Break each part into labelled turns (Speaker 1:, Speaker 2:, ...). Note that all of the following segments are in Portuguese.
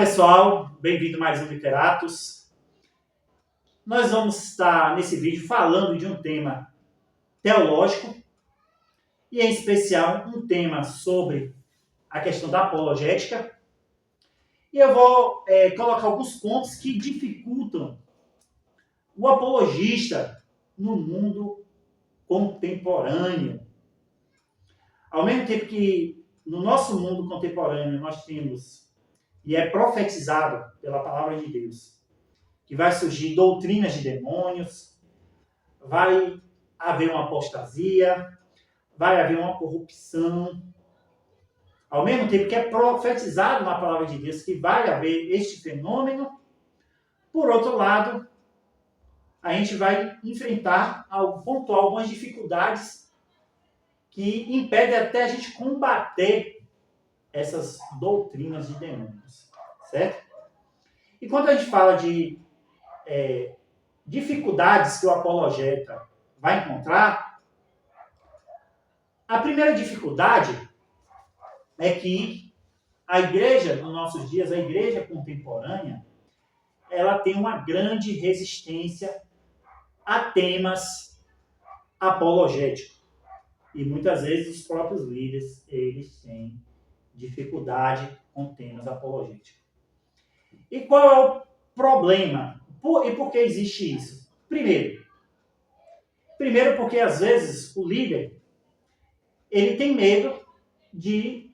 Speaker 1: pessoal, bem-vindo a mais um Literatos. Nós vamos estar nesse vídeo falando de um tema teológico e em especial um tema sobre a questão da apologética. E eu vou colocar alguns pontos que dificultam o apologista no mundo contemporâneo. Ao mesmo tempo que no nosso mundo contemporâneo nós temos, e é profetizado pela palavra de Deus, que vai surgir doutrinas de demônios, vai haver uma apostasia, vai haver uma corrupção. Ao mesmo tempo que é profetizado na palavra de Deus que vai haver este fenômeno, por outro lado, a gente vai enfrentar algumas dificuldades que impedem até a gente combater essas doutrinas de demônios, certo? E quando a gente fala de dificuldades que o apologeta vai encontrar, a primeira dificuldade é que a igreja, nos nossos dias, a igreja contemporânea, ela tem uma grande resistência a temas apologéticos. E muitas vezes os próprios líderes, eles têm dificuldade com temas apologéticos. E qual é o problema? E por que existe isso? Primeiro porque às vezes o líder ele tem medo de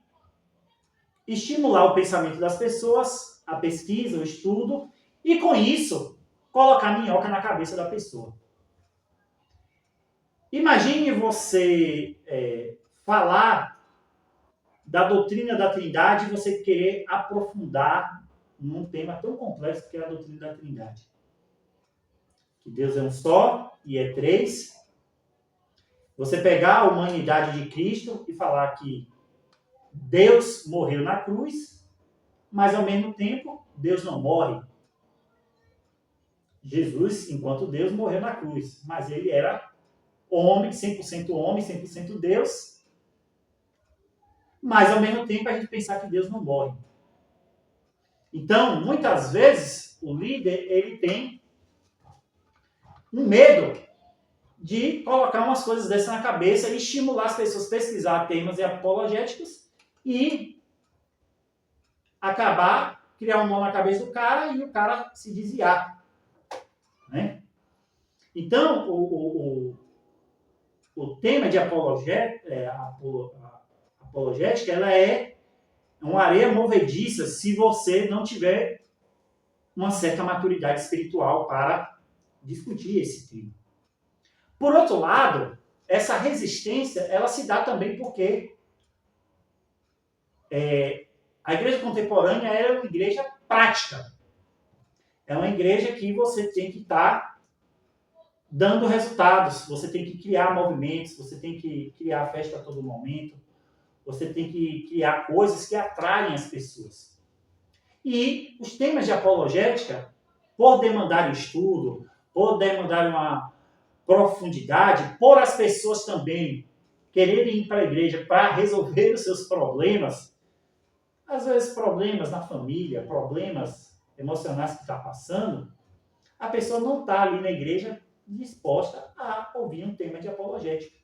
Speaker 1: estimular o pensamento das pessoas, a pesquisa, o estudo, e com isso colocar minhoca na cabeça da pessoa. Imagine você falar da doutrina da Trindade e você querer aprofundar num tema tão complexo que é a doutrina da Trindade. Que Deus é um só e é três. Você pegar a humanidade de Cristo e falar que Deus morreu na cruz, mas ao mesmo tempo Deus não morre. Jesus, enquanto Deus, morreu na cruz, mas ele era homem, 100% Deus, mas ao mesmo tempo a gente pensar que Deus não morre. Então, muitas vezes, o líder ele tem um medo de colocar umas coisas dessas na cabeça e estimular as pessoas a pesquisar temas apologéticos e acabar, criar um nó na cabeça do cara e o cara se desviar. Né? Então, o tema de apologética, ela é uma areia movediça se você não tiver uma certa maturidade espiritual para discutir esse tema. Por outro lado, essa resistência ela se dá também porque a igreja contemporânea é uma igreja prática. É uma igreja que você tem que estar dando resultados, você tem que criar movimentos, você tem que criar festa a todo momento, você tem que criar coisas que atraem as pessoas. E os temas de apologética, por demandar estudo, por demandar uma profundidade, por as pessoas também quererem ir para a igreja para resolver os seus problemas, às vezes problemas na família, problemas emocionais que está passando, a pessoa não está ali na igreja disposta a ouvir um tema de apologética.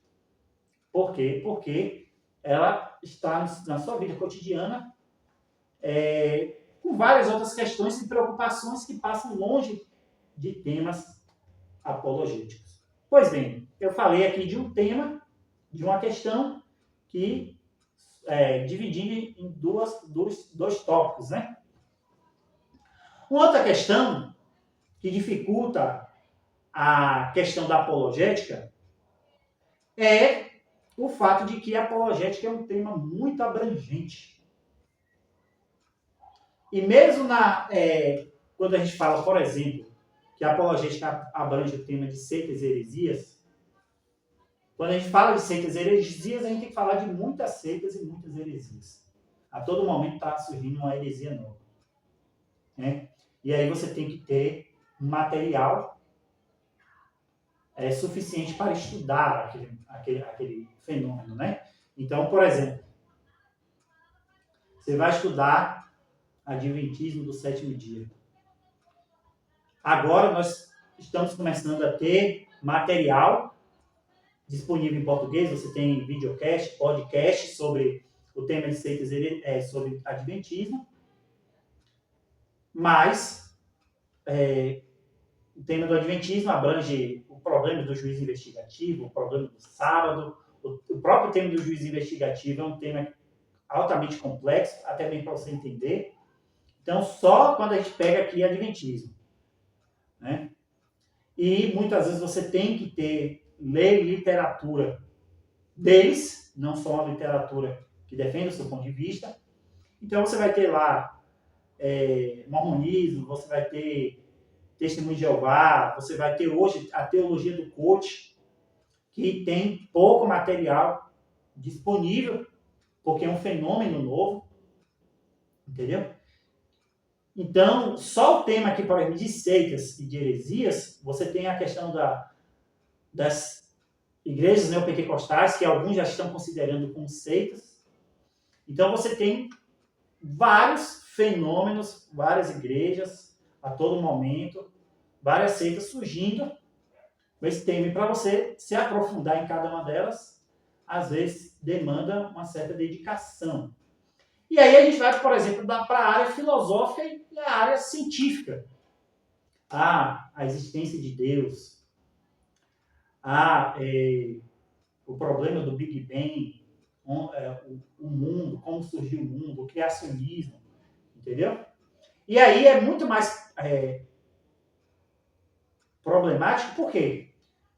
Speaker 1: Por quê? Porque ela está na sua vida cotidiana com várias outras questões e preocupações que passam longe de temas apologéticos. Pois bem, eu falei aqui de um tema, de uma questão que dividindo em dois tópicos, né? Uma outra questão que dificulta a questão da apologética é o fato de que a apologética é um tema muito abrangente. E mesmo quando a gente fala, por exemplo, que a apologética abrange o tema de seitas e heresias, quando a gente fala de seitas e heresias, a gente tem que falar de muitas seitas e muitas heresias. A todo momento está surgindo uma heresia nova. Né? E aí você tem que ter um material suficiente para estudar aquele fenômeno. Né? Então, por exemplo, você vai estudar Adventismo do sétimo dia. Agora nós estamos começando a ter material disponível em português. Você tem videocast, podcast sobre o tema de seitas, sobre Adventismo. Mas o tema do Adventismo abrange o problema do juiz investigativo, o problema do sábado. O próprio tema do juiz investigativo é um tema altamente complexo, até bem para você entender. Então, só quando a gente pega aqui Adventismo. Né? E muitas vezes você tem que ler literatura deles, não só uma literatura que defende o seu ponto de vista. Então, você vai ter lá mormonismo, você vai ter Testemunho de Jeová, você vai ter hoje a teologia do coach, que tem pouco material disponível, porque é um fenômeno novo, entendeu? Então, só o tema aqui, por exemplo, de seitas e de heresias, você tem a questão das igrejas neopentecostais, que alguns já estão considerando como seitas. Então, você tem vários fenômenos, várias igrejas, a todo momento, várias seitas surgindo com esse tema. E para você se aprofundar em cada uma delas, às vezes demanda uma certa dedicação. E aí a gente vai, por exemplo, para a área filosófica e a área científica. A existência de Deus, o problema do Big Bang, o mundo, como surgiu o mundo, o criacionismo, entendeu? E aí é muito mais problemático, por quê?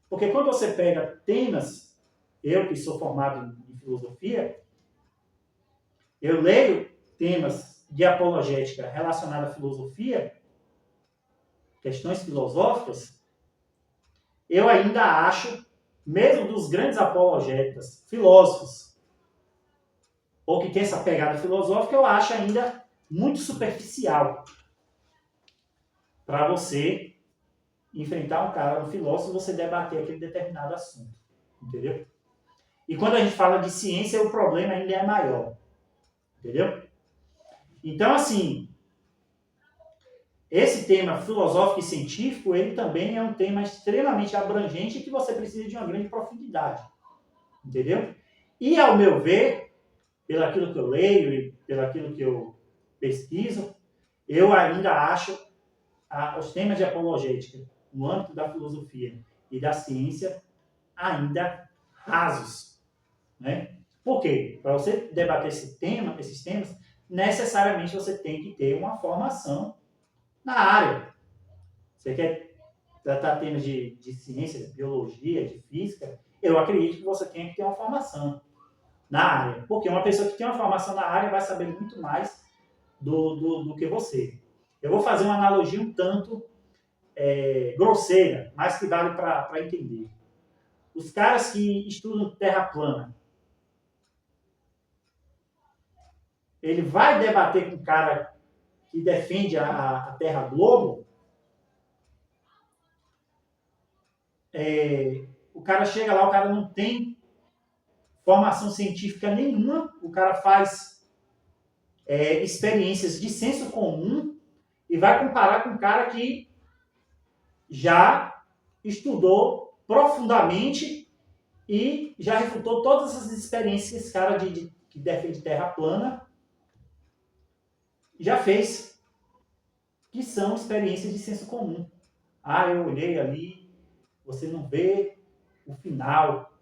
Speaker 1: Porque quando você pega temas, eu que sou formado em filosofia, eu leio temas de apologética relacionados à filosofia, questões filosóficas, eu ainda acho, mesmo dos grandes apologetas, filósofos, ou que tem essa pegada filosófica, eu acho ainda muito superficial para você enfrentar um cara, um filósofo, você debater aquele determinado assunto, entendeu? E quando a gente fala de ciência, o problema ainda é maior, entendeu? Então, assim, esse tema filosófico e científico, ele também é um tema extremamente abrangente que você precisa de uma grande profundidade, entendeu? E, ao meu ver, pelo aquilo que eu leio e pelo aquilo que eu pesquiso, eu ainda acho os temas de apologética no âmbito da filosofia e da ciência ainda rasos, né? Por quê? Para você debater esses temas, necessariamente você tem que ter uma formação na área. Você quer tratar temas de ciência, de biologia, de física, eu acredito que você tem que ter uma formação na área. Porque uma pessoa que tem uma formação na área vai saber muito mais do que você. Eu vou fazer uma analogia um tanto grosseira, mas que vale para entender. Os caras que estudam terra plana, ele vai debater com um cara que defende a Terra Globo, o cara chega lá, o cara não tem formação científica nenhuma, o cara faz experiências de senso comum e vai comparar com um cara que já estudou profundamente e já refutou todas as experiências que esse cara que defende terra plana já fez, que são experiências de senso comum. Eu olhei ali, você não vê o final.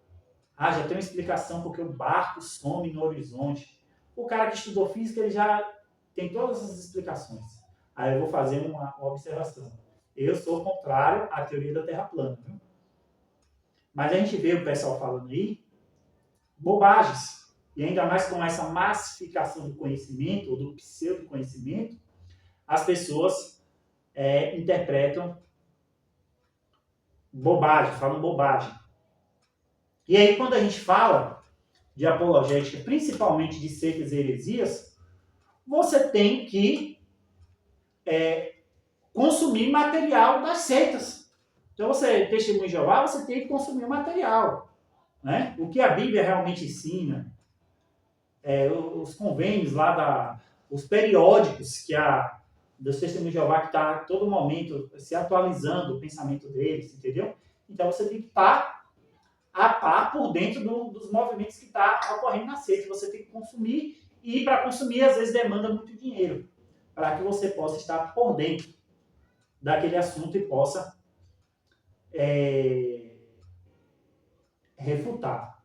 Speaker 1: Já tem uma explicação porque o barco some no horizonte. O cara que estudou física, ele já tem todas as explicações. Aí eu vou fazer uma observação. Eu sou contrário à teoria da Terra plana. Viu? Mas a gente vê o pessoal falando aí bobagens. E ainda mais com essa massificação do conhecimento, ou do pseudo-conhecimento, as pessoas interpretam bobagem, falam bobagem. E aí, quando a gente fala de apologética, principalmente de seitas e heresias, você tem que consumir material das seitas. Então, você testemunha de Jeová, você tem que consumir o material. O que a Bíblia realmente ensina, os convênios lá os periódicos dos Testemunhos de Jeová, que está a todo momento se atualizando o pensamento deles, entendeu? Então você tem que estar a par por dentro dos movimentos que está ocorrendo na seita. Você tem que consumir, e para consumir, às vezes, demanda muito dinheiro, para que você possa estar por dentro daquele assunto e possa refutar.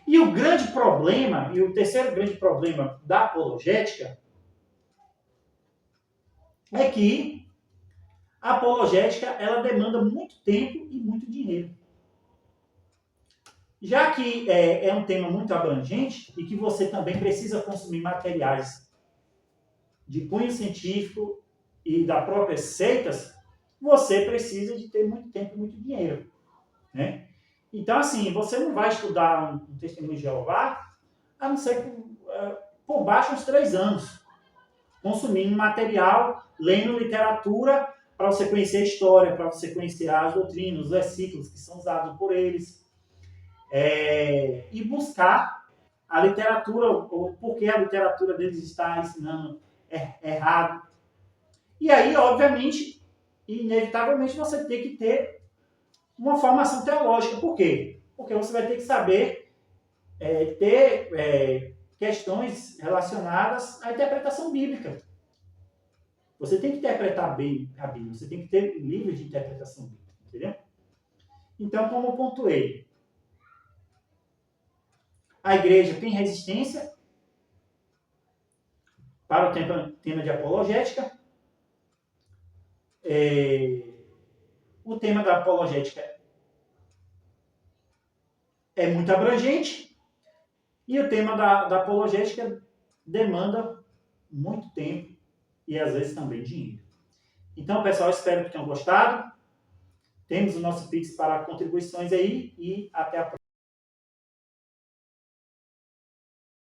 Speaker 1: E o grande problema, e o terceiro grande problema da apologética, é que a apologética ela demanda muito tempo e muito dinheiro. Já que é um tema muito abrangente e que você também precisa consumir materiais de cunho científico e das próprias seitas, você precisa de ter muito tempo e muito dinheiro, né? Então, assim, você não vai estudar um Testemunho de Jeová, a não ser por baixo uns 3 anos, consumindo material, lendo literatura, para você conhecer a história, para você conhecer as doutrinas, os versículos que são usados por eles, e buscar a literatura, porque a literatura deles está ensinando errado. E aí, obviamente, inevitavelmente, você tem que ter uma formação teológica. Por quê? Porque você vai ter que saber ter questões relacionadas à interpretação bíblica. Você tem que interpretar bem a Bíblia, você tem que ter livros de interpretação bíblica, entendeu? Então, como eu pontuei, a igreja tem resistência para o tema de apologética. O tema da apologética é muito abrangente e o tema da apologética demanda muito tempo e às vezes também dinheiro. Então, pessoal, espero que tenham gostado. Temos o nosso Pix para contribuições aí e até a próxima.